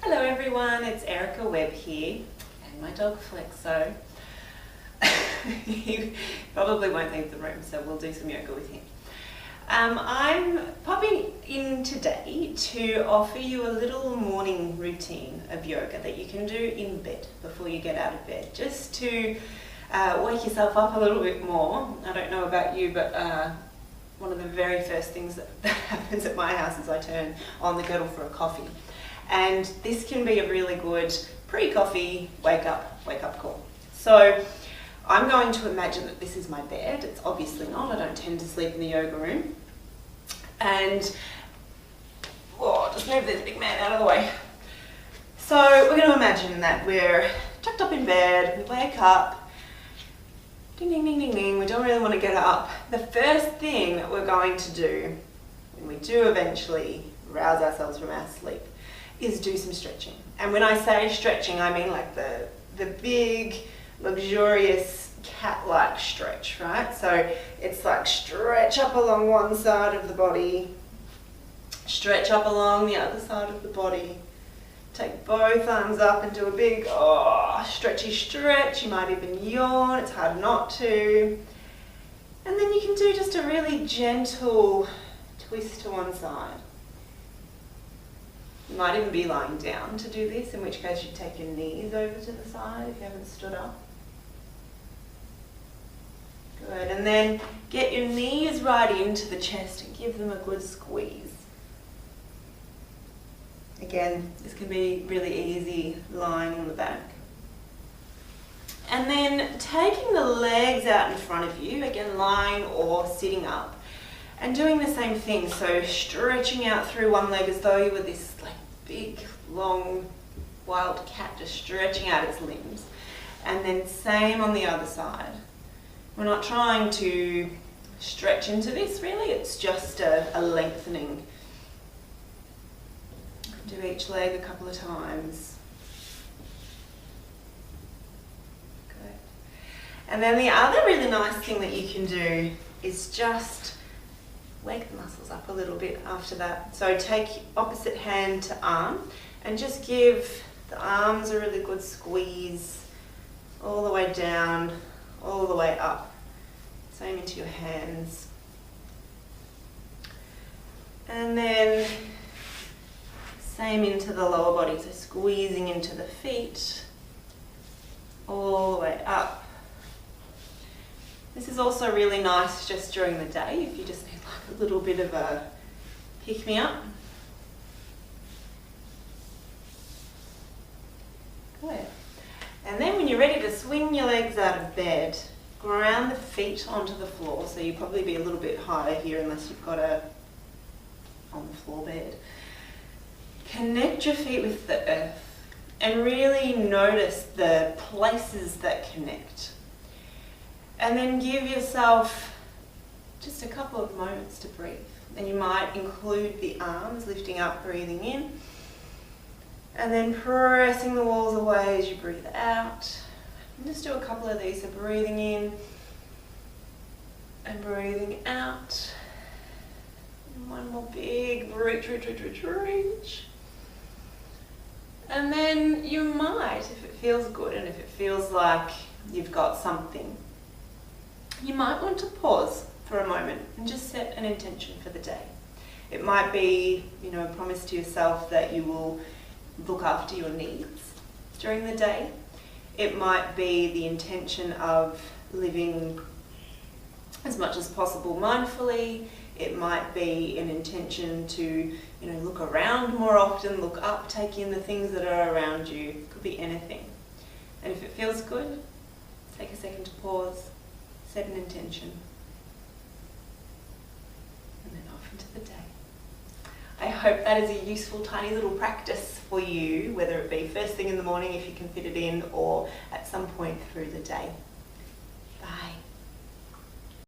Hello everyone, it's Erica Webb here and my dog Flexo. He probably won't leave the room, so we'll do some yoga with him. I'm popping in today to offer you a little morning routine of yoga that you can do in bed before you get out of bed, just to wake yourself up a little bit more. I don't know about you, but one of the very first things that happens at my house is I turn on the kettle for a coffee. And this can be a really good pre-coffee wake up call. So I'm going to imagine that this is my bed. It's obviously not. I don't tend to sleep in the yoga room. And just move this big man out of the way. So we're going to imagine that we're tucked up in bed. We wake up. Ding, ding, ding, ding, ding. We don't really want to get up. The first thing that we're going to do when we do eventually rouse ourselves from our sleep is do some stretching. And when I say stretching, I mean like the big, luxurious cat-like stretch, right? So it's like stretch up along one side of the body, stretch up along the other side of the body, take both arms up and do a big, stretchy stretch. You might even yawn, it's hard not to. And then you can do just a really gentle twist to one side. You might even be lying down to do this, in which case you take your knees over to the side if you haven't stood up. Good, and then get your knees right into the chest and give them a good squeeze. Again, this can be really easy lying on the back. And then taking the legs out in front of you, again lying or sitting up, and doing the same thing, so stretching out through one leg as though you were this like big, long, wild cat just stretching out its limbs. And then same on the other side. We're not trying to stretch into this really, it's just a lengthening. Do each leg a couple of times. Good. And then the other really nice thing that you can do is just wake the muscles up a little bit after that. So take opposite hand to arm and just give the arms a really good squeeze all the way down, all the way up. Same into your hands. And then same into the lower body, so squeezing into the feet, all the way up. This is also really nice just during the day if you just need like a little bit of a pick-me-up. Good. And then when you're ready to swing your legs out of bed, ground the feet onto the floor. So you'll probably be a little bit higher here unless you've got a on the floor bed. Connect your feet with the earth and really notice the places that connect. And then give yourself just a couple of moments to breathe. And you might include the arms, lifting up, breathing in. And then pressing the walls away as you breathe out. And just do a couple of these, so breathing in and breathing out. And one more big reach, reach, reach, reach, reach. And then you might, if it feels good and if it feels like you've got something, you might want to pause for a moment and just set an intention for the day. It might be, a promise to yourself that you will look after your needs during the day. It might be the intention of living as much as possible mindfully. It might be an intention to, look around more often, look up, take in the things that are around you. It could be anything. And if it feels good, take a second to pause. Set an intention, and then off into the day. I hope that is a useful tiny little practice for you, whether it be first thing in the morning if you can fit it in, or at some point through the day.